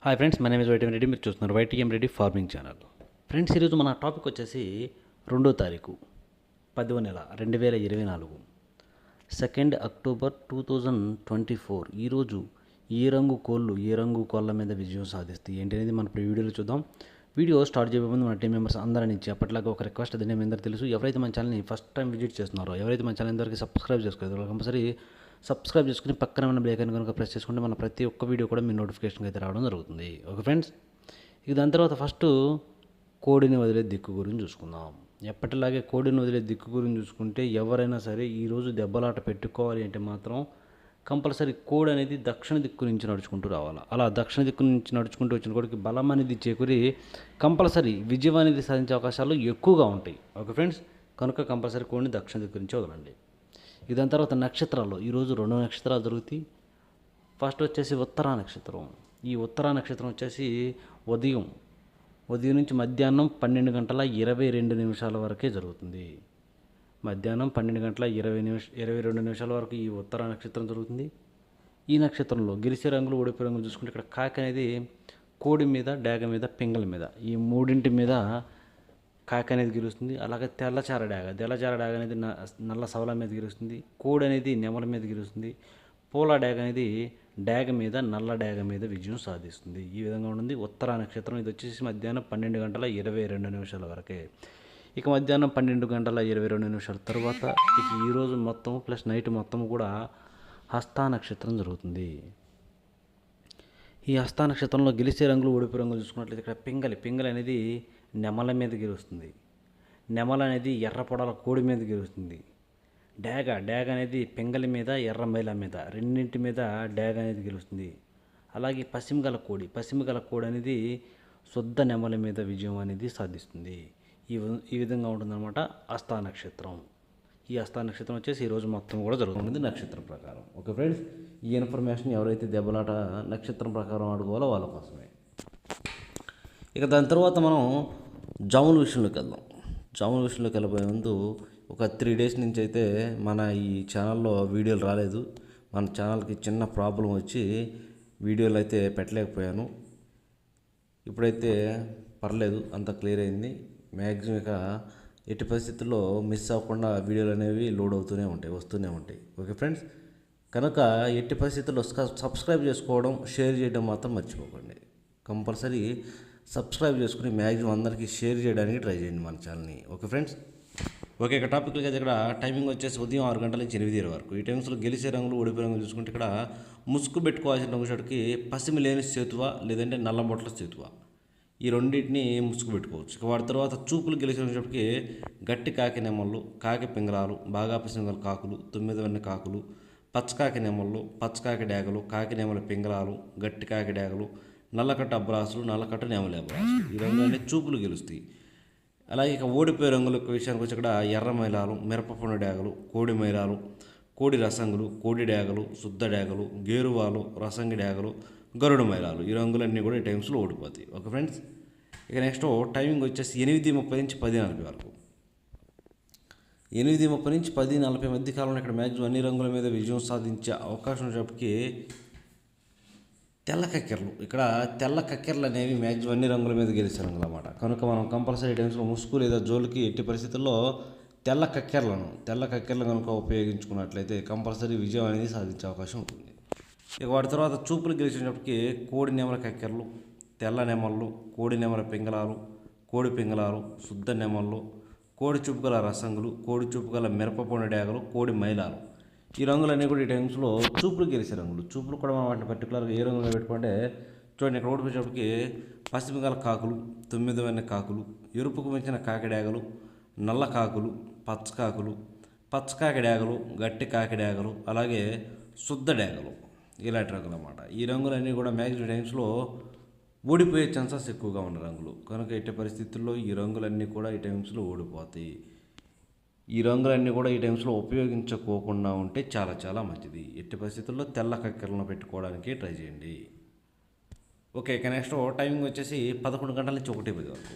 Hi friends, my name is YTM Reddy. మీరు చూస్తున్నారు YTM Reddy farming channel. Friends, ఈరోజు మన టాపిక్ వచ్చేసి 2వ తారీఖు 10వ నెల 2024, 2 అక్టోబర్ 2024. ఈరోజు ఏ రంగు కోళ్ళ మీద విజయం సాధిస్తాయి ఏంటి అనేది మన వీడియోలో చూద్దాం. వీడియో స్టార్ట్ చేయబోయే ముందు మన టీం మెంబర్స్ అందరి నుంచి అప్పట్లాగా ఒక రిక్వెస్ట్. అది మీ అందరికీ తెలుసు. ఎవరైతే మన ఛానల్ని ఫస్ట్ టైం విజిట్ చేస్తున్నారో, ఎవరైతే మన ఛానల్ ఇంతవరకు సబ్స్క్రైబ్ చేసుకోలేదు, కంపల్సరీ సబ్స్క్రైబ్ చేసుకుని పక్కన ఉన్న బెల్ ఐకాన్ కనుక ప్రెస్ చేసుకుంటే మన ప్రతి ఒక్క వీడియో కూడా మీ నోటిఫికేషన్ అయితే రావడం జరుగుతుంది. ఓకే ఫ్రెండ్స్, ఇక దాని తర్వాత ఫస్ట్ కోడిని వదిలే దిక్కు గురించి చూసుకుందాం. ఎప్పటిలాగే కోడిని వదిలే దిక్కు గురించి చూసుకుంటే, ఎవరైనా సరే ఈరోజు దెబ్బలాట పెట్టుకోవాలి అంటే మాత్రం కంపల్సరీ కోడి అనేది దక్షిణ దిక్కు నుంచి నడుచుకుంటూ రావాలి. అలా దక్షిణ దిక్కు నుంచి నడుచుకుంటూ వచ్చిన కోడికి బలం అనేది చేకూరి కంపల్సరీ విజయం అనేది సాధించే అవకాశాలు ఎక్కువగా ఉంటాయి. ఓకే ఫ్రెండ్స్, కనుక కంపల్సరీ కోడిని దక్షిణ దిక్కు నుంచి వదలండి. దాని తర్వాత నక్షత్రాల్లో ఈరోజు 2 నక్షత్రాలు జరుగుతాయి. ఫస్ట్ వచ్చేసి ఉత్తరా నక్షత్రం. ఈ ఉత్తరా నక్షత్రం వచ్చేసి ఉదయం నుంచి మధ్యాహ్నం 12:22 వరకే జరుగుతుంది. మధ్యాహ్నం 12:22 వరకు ఈ ఉత్తరా నక్షత్రం జరుగుతుంది. ఈ నక్షత్రంలో గెలిచే రంగులు, ఓడిపోయే రంగులు చూసుకుంటే, ఇక్కడ కాకి అనేది కోడి మీద, డేగ మీద, పింగళ మీద, ఈ మూడింటి మీద కాకి అనేది గెలుస్తుంది. అలాగే తెల్లచార డాగ అనేది నల్ల సవల మీద గెలుస్తుంది. కోడి అనేది నెమల మీద గెలుస్తుంది. పూల డాగ అనేది డాగ మీద, నల్ల డాగ మీద విజయం సాధిస్తుంది. ఈ విధంగా ఉంటుంది ఉత్తరా నక్షత్రం. ఇది వచ్చేసి మధ్యాహ్నం 12:22 వరకే. ఇక మధ్యాహ్నం 12:22 తర్వాత ఇక ఈరోజు మొత్తం ప్లస్ నైట్ మొత్తం కూడా హస్తా నక్షత్రం జరుగుతుంది. ఈ హస్తా నక్షత్రంలో గెలిచే రంగులు, ఓడిపోయే రంగులు చూసుకున్నట్లయితే, ఇక్కడ పింగళి అనేది నెమల మీద గెలుస్తుంది. నెమల అనేది ఎర్ర పొడల కోడి మీద గెలుస్తుంది. డాగ అనేది పింగళి మీద, ఎర్ర మైల మీద, రెండింటి మీద డాగ అనేది గెలుస్తుంది. అలాగే పశ్చిమగల కోడి అనేది శుద్ధ నెమల మీద విజయం అనేది సాధిస్తుంది. ఈ విధంగా ఉంటుందన్నమాట హస్తా నక్షత్రం. ఈ హస్తా నక్షత్రం వచ్చేసి ఈరోజు మొత్తం కూడా జరుగుతుంది నక్షత్రం ప్రకారం. ఓకే ఫ్రెండ్స్, ఈ ఇన్ఫర్మేషన్ ఎవరైతే దెబ్బలాట నక్షత్రం ప్రకారం ఆడుకోవాలో వాళ్ళ కోసమే. ఇక దాని తర్వాత మనం జాముల విషయంలోకి వెళ్దాం. జాముల విషయంలోకి వెళ్ళబోయే ముందు ఒక 3 డేస్ నుంచి అయితే మన ఈ ఛానల్లో వీడియోలు రాలేదు. మన ఛానల్కి చిన్న ప్రాబ్లం వచ్చి వీడియోలు అయితే పెట్టలేకపోయాను. ఇప్పుడైతే పర్లేదు, అంత క్లియర్ అయింది. మ్యాక్సిమం ఇక ఎట్టి పరిస్థితుల్లో మిస్ అవ్వకుండా వీడియోలు అనేవి లోడ్ వస్తూనే ఉంటాయి. ఓకే ఫ్రెండ్స్, కనుక ఎట్టి పరిస్థితుల్లో సబ్స్క్రైబ్ చేసుకోవడం, షేర్ చేయడం మాత్రం మర్చిపోకండి. కంపల్సరీ సబ్స్క్రైబ్ చేసుకుని మ్యాక్సిమం అందరికీ షేర్ చేయడానికి ట్రై చేయండి మన ఛానల్ని. Okay friends, okay. ఇక టాపిక్లకి అయితే ఇక్కడ టైమింగ్ వచ్చేసి ఉదయం 6 గంటల నుంచి 8 వరకు. ఈ టైమ్స్లో గెలిచే రంగులు, ఓడిపోయే రంగులు చూసుకుంటే, ఇక్కడ ముసుగు పెట్టుకోవాల్సిన రంగు షర్ట్కి పసిమి లేని సేతువ, లేదంటే నల్లబొట్ల సేతువ, ఈ రెండింటిని ముసుగు పెట్టుకోవచ్చు. ఇక వాటి తర్వాత చూపులు గెలిచిన షర్ట్కి గట్టి కాకి నెమళ్ళు, కాకి పింగళాలు, బాగా పసిమిగల కాకులు, 9 వెన్న కాకులు, పచ్చకాకి నెమళ్ళు, పచ్చకాకి డేగలు, కాకి నెమల పింగళాలు, గట్టి కాకి డేగలు, నల్లకట్ట అబ్రాసులు, నల్లకట్ట నెమలి అబ్రాసులు, ఈ రంగులన్నీ చూపులు గెలుస్తాయి. అలాగే ఇక ఓడిపోయే రంగుల విషయానికి వచ్చి, ఇక్కడ ఎర్ర మైలాలు, మిరపపొండు డేగలు, కోడి మైలాలు, కోడి రసంగులు, కోడి డేగలు, శుద్ధ డేగలు, గేరువాలు, రసంగి డేగలు, గరుడు మైలాలు, ఈ రంగులన్నీ కూడా ఈ టైమ్స్లో ఓడిపోతాయి. ఓకే ఫ్రెండ్స్, ఇక నెక్స్ట్ టైమింగ్ వచ్చేసి 8:30 నుంచి 10:40 వరకు. 8:30 నుంచి 10:40 మధ్య కాలంలో ఇక్కడ మ్యాక్సిమం అన్ని రంగుల మీద విజయం సాధించే అవకాశం ఉన్నప్పటికీ తెల్ల కక్కెరలు అనేవి మ్యాక్సిమం అన్ని రంగుల మీద గెలిచే రంగులు అన్నమాట. కనుక మనం కంపల్సరీ టైమ్స్లో ముసుగు లేదా జోలికి ఎట్టి పరిస్థితుల్లో తెల్ల కక్కెరలు కనుక ఉపయోగించుకున్నట్లయితే కంపల్సరీ విజయం అనేది సాధించే అవకాశం ఉంటుంది. ఇక వాటి తర్వాత చూపులు గెలిచినప్పటికీ కోడి నెమల కక్కెరలు, తెల్ల నెమళ్ళు, కోడి నెమల పింగళాలు, కోడి పింగళాలు, శుద్ధ నెమళ్ళు, కోడి చూపుగల రసంగులు, కోడి చూపుగల మిరపపొండు డేగలు, కోడి మైలాలు, ఈ రంగులన్నీ కూడా ఈ టైమ్స్లో చూపులు గెలిచే రంగులు. చూపులు కూడా మనం వాటిని పర్టికులర్గా ఏ రంగులో పెట్టుకుంటే చూడండి, ఇక్కడ ఓడిపోయేటప్పటికి పశ్చిమగల కాకులు, 9 వెన్న కాకులు, ఎరుపుకు మించిన కాకి డేగలు, నల్ల కాకులు, పచ్చకాకి డేగలు, గట్టి కాకి డేగలు, అలాగే శుద్ధ డేగలు, ఇలాంటి రంగులు అన్నమాట. ఈ రంగులన్నీ కూడా మ్యాక్సిమం టైమ్స్లో ఓడిపోయే ఛాన్సెస్ ఎక్కువగా ఉన్న రంగులు. కనుక ఎట్టి పరిస్థితుల్లో ఈ రంగులన్నీ కూడా ఈ టైమ్స్లో ఓడిపోతాయి. ఈ రంగులన్నీ కూడా ఈ టైమ్స్లో ఉపయోగించుకోకుండా ఉంటే చాలా మంచిది. ఎట్టి పరిస్థితుల్లో తెల్ల కక్కెరలను పెట్టుకోవడానికి ట్రై చేయండి. ఓకే, ఇక నెక్స్ట్ టైమింగ్ వచ్చేసి 11 గంటల నుంచి 1:10 వరకు.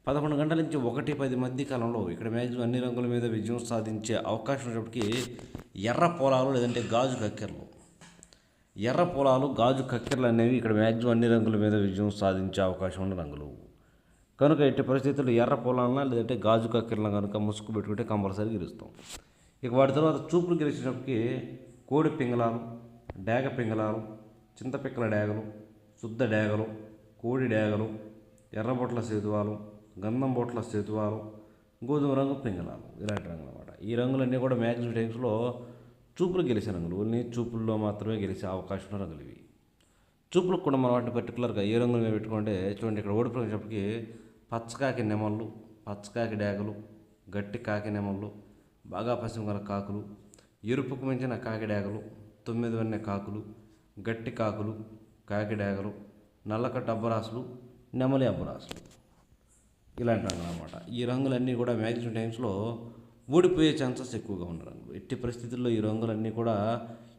11 గంటల నుంచి 1:10 మధ్య కాలంలో ఇక్కడ మ్యాక్సిమం అన్ని రంగుల మీద విజయం సాధించే అవకాశం ఉన్నప్పటికీ ఎర్ర పొలాలు, లేదంటే గాజు కక్కెరలు, ఎర్ర పొలాలు గాజు కక్కెరలు అనేవి ఇక్కడ మ్యాక్సిమం అన్ని రంగుల మీద విజయం సాధించే అవకాశం ఉన్న రంగులు. కనుక ఎట్టి పరిస్థితుల్లో ఎర్ర పొలాలన లేదంటే గాజు కక్కెరలను కనుక ముసుగు పెట్టుకుంటే కంపల్సరీ గెలుస్తాం. ఇక వాటి తర్వాత చూపులు గెలిచినప్పటికీ కోడి పింగళాలు, డేగ పింగళాలు, చింతపిక్కల డేగలు, శుద్ధ డేగలు, కోడి డేగలు, ఎర్రబొట్ల సేతువాలు, గంధం బొట్ల సేతువాలు, గోధుమ రంగు పింగళాలు, ఇలాంటి రంగులు అనమాట. ఈ రంగులన్నీ కూడా మ్యాక్సిమం టైమ్స్లో చూపులు గెలిచే రంగులు. ఓన్లీ చూపుల్లో మాత్రమే గెలిచే అవకాశం ఉన్న రంగులు ఇవి. చూపులకు కూడా మనం వాటిని పర్టికులర్గా ఏ రంగులు మీద పెట్టుకుంటే చూడండి, ఇక్కడ ఓడిపోయినప్పటికీ పచ్చకాకి నెమళ్ళు, పచ్చకాకి డేగలు, గట్టి కాకి నెమళ్ళు, బాగా పశ్చిమ గల కాకులు, ఎరుపుకు మించిన కాకి డేగలు, 9 వన్నె కాకులు, గట్టి కాకులు, కాకి డేగలు, నల్లకట్ట అబ్బరాసులు, నెమలి అబ్బరాసులు, ఇలాంటి రంగులు అనమాట. ఈ రంగులన్నీ కూడా మ్యాక్సిమం టైమ్స్లో ఓడిపోయే ఛాన్సెస్ ఎక్కువగా ఉన్న రంగులు. ఎట్టి పరిస్థితుల్లో ఈ రంగులన్నీ కూడా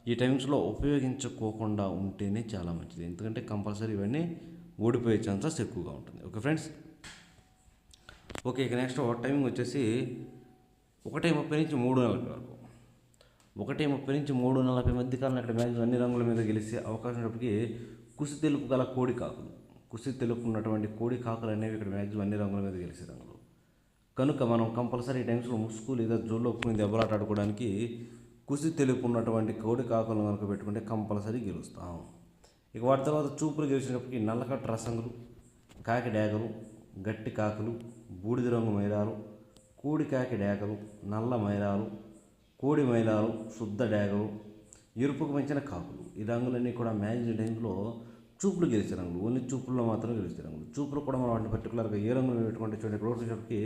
ఈ టైమ్స్లో ఉపయోగించుకోకుండా ఉంటేనే చాలా మంచిది. ఎందుకంటే కంపల్సరీ ఇవన్నీ ఓడిపోయే ఛాన్సెస్ ఎక్కువగా ఉంటుంది. Okay friends. ఓకే, ఇక నెక్స్ట్ టైమింగ్ వచ్చేసి 1:30 నుంచి 3:40 వరకు. 1:30 నుంచి 3:40 మధ్య కాలంలో ఇక్కడ మ్యాక్సిమం అన్ని రంగుల మీద గెలిచే అవకాశం ఉన్నప్పటికీ కుసి తెలుపు గల కోడి కాకులు, కుసి తెలుపు ఉన్నటువంటి కోడి కాకులు అనేవి ఇక్కడ మ్యాక్సిమం అన్ని రంగుల మీద గెలిచే రంగులు. కనుక మనం కంపల్సరీ టైమ్స్లో ముసుగు లేదా జోల్లో ఒప్పుకుని దెబ్బలాట ఆడుకోవడానికి కుసి తెలుపు ఉన్నటువంటి కోడి కాకులను కనుక పెట్టుకుంటే కంపల్సరీ గెలుస్తాం. ఇక వాటి తర్వాత చూపులు గెలిచినప్పటికీ నల్లకట్ట రసంగులు, కాకి డేగలు, గట్టి కాకులు, బూడిద రంగు మైలాలు, కోడి కాకి డేగలు, నల్ల మైలాలు, కోడి మైలాలు, శుద్ధ డేగలు, ఎరుపుకు మించిన కాకులు, ఈ రంగులన్నీ కూడా మ్యాక్సిమం టైంలో చూపులు గెలిచే రంగులు. ఓన్లీ చూపుల్లో మాత్రమే గెలిచే రంగులు. చూపులు కూడా మనం వాటిని పర్టికులర్గా ఏ రంగులు పెట్టుకుంటే చూడండి, ఇక్కడ వచ్చేటప్పటికి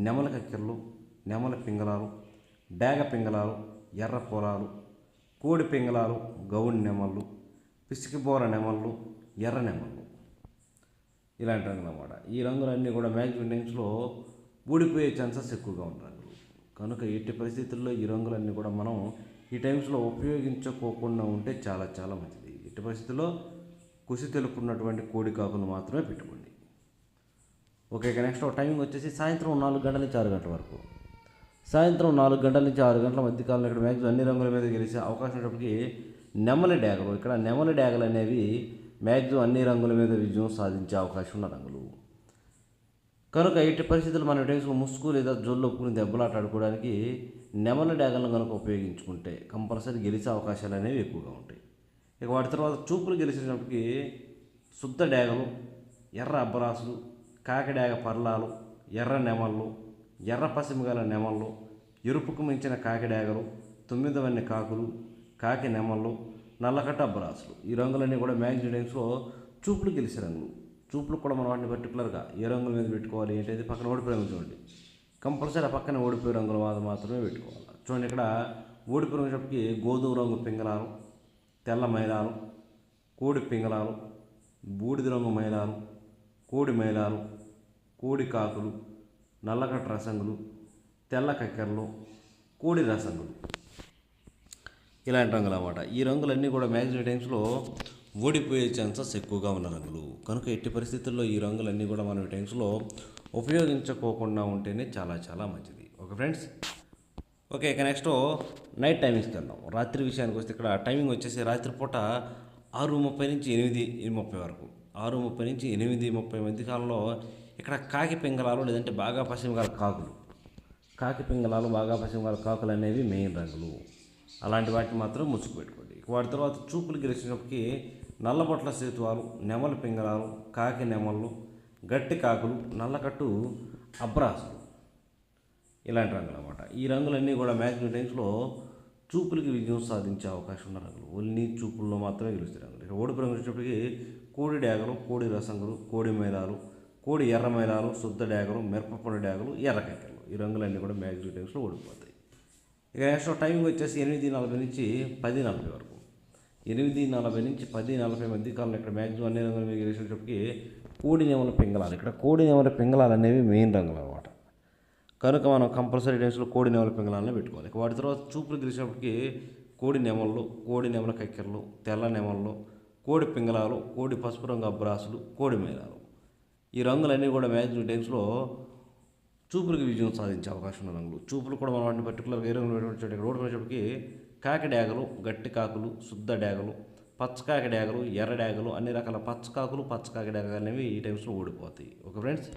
నెమల కక్కెరలు, నెమల పింగళాలు, డేగ పింగళాలు, ఎర్ర పొలాలు, కోడి పింగళాలు, గౌడి నెమళ్ళు, పిసికిబోర నెమళ్ళు, ఎర్ర నెమళ్ళు, ఇలాంటి రంగులు అన్నమాట. ఈ రంగులన్నీ కూడా మ్యాక్సిమం టైమ్స్లో ఊడిపోయే ఛాన్సెస్ ఎక్కువగా ఉన్న రంగులు. కనుక ఎట్టి పరిస్థితుల్లో ఈ రంగులన్నీ కూడా మనం ఈ టైమ్స్లో ఉపయోగించుకోకుండా ఉంటే చాలా చాలా మంచిది. ఎట్టి పరిస్థితుల్లో కుసి తెలుపున్నటువంటి కోడి కాకులు మాత్రమే పెట్టుకోండి. ఓకే, నెక్స్ట్ టైమింగ్ వచ్చేసి సాయంత్రం 4 గంటల నుంచి 6 గంటల వరకు. సాయంత్రం 4 గంటల నుంచి 6 గంటల మధ్య కాలంలో ఇక్కడ మ్యాక్సిమం అన్ని రంగుల మీద గెలిచే అవకాశం ఉన్నప్పటికీ నెమలి డేగలు, ఇక్కడ నెమలి డేగలు అనేవి మ్యాక్సిమం అన్ని రంగుల మీద విజయం సాధించే అవకాశం ఉన్న రంగులు. కనుక ఎట్టి పరిస్థితులు మన టైమ్స్లో ముసుగు లేదా జోళ్ళు ఒప్పుకుని దెబ్బలాట ఆడుకోవడానికి నెమలి డేగలను కనుక ఉపయోగించుకుంటే కంపల్సరీ గెలిచే అవకాశాలు అనేవి ఎక్కువగా ఉంటాయి. ఇక వాటి తర్వాత చూపులు గెలిచినప్పటికీ శుద్ధ డేగలు, ఎర్ర అబ్బరాసులు, కాకిడేగ పర్లాలు, ఎర్ర నెమళ్ళు, ఎర్ర పసిమిగల నెమళ్ళు, ఎరుపుకు మించిన కాకిడేగలు, 9 వన్నె కాకులు, కాకి నెమళ్ళు, నల్లకట్ట అబ్బరాసులు, ఈ రంగులన్నీ కూడా మ్యాక్సిమం టైమ్స్లో చూపులు గెలిచే రంగులు. చూపులు కూడా మనం వాటిని పర్టికులర్గా ఏ రంగుల మీద పెట్టుకోవాలి ఏంటంటే పక్కన ఓడిపోయే రంగులు చూడండి, కంపల్సరీ ఆ పక్కన ఓడిపోయే రంగుల మీద మాత్రమే పెట్టుకోవాలి. చూడండి, ఇక్కడ ఓడిపోయే రంగులకి గోధుమ రంగు పింగళాలు, తెల్ల మైలాలు, కోడి పింగళాలు, బూడిద రంగు మైలాలు, కోడి మైలాలు, కోడి కాకులు, నల్లకట్ట రసంగులు, తెల్ల కక్కెరలు, కోడి రసంగులు, ఇలాంటి రంగులు అన్నమాట. ఈ రంగులన్నీ కూడా మ్యాక్సిమం టైమ్స్లో ఓడిపోయే ఛాన్సెస్ ఎక్కువగా ఉన్న రంగులు. కనుక ఎట్టి పరిస్థితుల్లో ఈ రంగులన్నీ కూడా మనం ఈ టైమ్స్లో ఉపయోగించుకోకుండా ఉంటేనే చాలా చాలా మంచిది. Okay friends. ఓకే, ఇక నెక్స్ట్ నైట్ టైమింగ్స్కి వెళ్దాం. రాత్రి విషయానికి వస్తే ఇక్కడ టైమింగ్ వచ్చేసి రాత్రిపూట 6:30 నుంచి 8:30 వరకు. 6:30 నుంచి 8:30 మధ్య కాలంలో ఇక్కడ కాకి పింగళాలు లేదంటే బాగా పశ్చిమగల కాకులు, కాకి పింగళాలు, బాగా పశ్చిమగల కాకులు అనేవి మెయిన్ రంగులు. అలాంటి వాటిని మాత్రం ముసుగు పెట్టుకోండి. వాటి తర్వాత చూపులు గెలిచినప్పటికీ నల్లబొట్ల సేతువాలు, నెమలి పింగళాలు, కాకి నెమళ్ళు, గట్టి కాకులు, నల్లకట్టు అబ్రాసులు, ఇలాంటి రంగులు అన్నమాట. ఈ రంగులన్నీ కూడా మ్యాక్సిమం టైమ్స్లో చూపులకి విజయం సాధించే అవకాశం ఉన్న రంగులు. ఓన్లీ చూపుల్లో మాత్రమే గెలుస్తాయి రంగులు. ఇక్కడ ఓడిపు రంగు వచ్చేటప్పటికి కోడి డేగలు, కోడి రసంగులు, కోడి మైలాలు, కోడి ఎర్ర మైలాలు, శుద్ధ డేగలు, మిరపపొడి డేగలు, ఎర్ర కక్కెరలు, ఈ రంగులన్నీ కూడా మ్యాక్సిమం టైమ్స్లో ఓడిపోతాయి. ఇక నెక్స్ట్ టైమింగ్ వచ్చేసి 8:40 నుంచి 10:40 వరకు. 8:40 నుంచి 10:40 మధ్య కాలంలో ఇక్కడ మ్యాక్సిమం అన్ని రంగుల మీద గెలిచేటప్పటికి కోడి నెమల పింగళాలు, ఇక్కడ కోడి నెమల పింగళాలు అనేవి మెయిన్ రంగులు అనమాట. కనుక మనం కంపల్సరీ టైమ్స్లో కోడి నెమల పింగళాలను పెట్టుకోవాలి. వాటి తర్వాత చూపులు గెలిచినప్పటికీ కోడి నెమళ్ళు, కోడి నెమల కక్కెరలు, తెల్ల నెమళ్ళు, కోడి పింగళాలు, కోడి పసుపు రంగు అబ్రాసులు, కోడి మేళాలు, ఈ రంగులన్నీ కూడా మ్యాక్సిమం టైమ్స్లో చూపులకు విజయం సాధించే అవకాశం ఉన్న రంగులు. చూపులు కూడా మనం వాటిని పర్టికులర్గా ఏ రంగులు ఇక్కడ ఓడిపోయినప్పటికీ కాకి డేగలు, గట్టి కాకులు, శుద్ధ డేగలు, పచ్చకాకి డేగలు, ఎర్ర డేగలు, అన్ని రకాల పచ్చకాకి డేగలు అనేవి ఈ టైమ్స్లో ఓడిపోతాయి. Okay friends.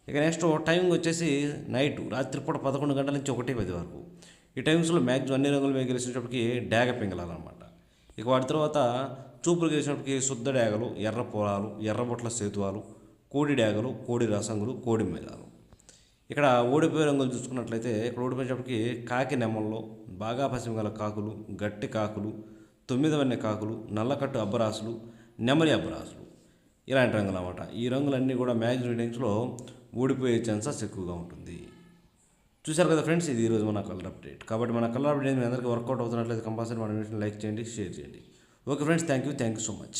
ఇక నెక్స్ట్ టైమింగ్ వచ్చేసి నైట్ రాత్రిపూట 11 గంటల నుంచి 1:10 వరకు. ఈ టైమ్స్లో మ్యాక్సిమం అన్ని రంగుల మీద గెలిచేటప్పటికి డేగ పింగళాలన్నమాట. ఇక వాటి తర్వాత చూపులు గెలిచినప్పటికి శుద్ధ డేగలు, ఎర్ర పొలాలు, ఎర్రబొట్ల సేతువాలు, కోడి డేగలు, కోడి రసంగులు, కోడి మేళాలు. ఇక్కడ ఓడిపోయే రంగులు చూసుకున్నట్లయితే ఇక్కడ ఓడిపోయేటప్పటికి కాకి నెమల్లో బాగా పసిమి గల కాకులు, గట్టి కాకులు, 9 కాకులు, నల్లకట్టు అబ్బరాసులు, నెమలి అబ్బరాసులు ఇలాంటి రంగులు అన్నమాట. ఈ రంగులన్నీ కూడా మ్యాక్సిమం టైమ్స్లో ఓడిపోయే ఛాన్సెస్ ఎక్కువగా ఉంటుంది. చూశారు కదా ఫ్రెండ్స్, ఇది ఈరోజు మన కలర్ అప్డేట్. కాబట్టి మన కలర్ అప్డేట్ మీ అందరికీ వర్కౌట్ అవుతున్నట్లయితే కంపల్సరీ మన వీడియోని లైక్ చేయండి, షేర్ చేయండి. Okay friends, thank you so much.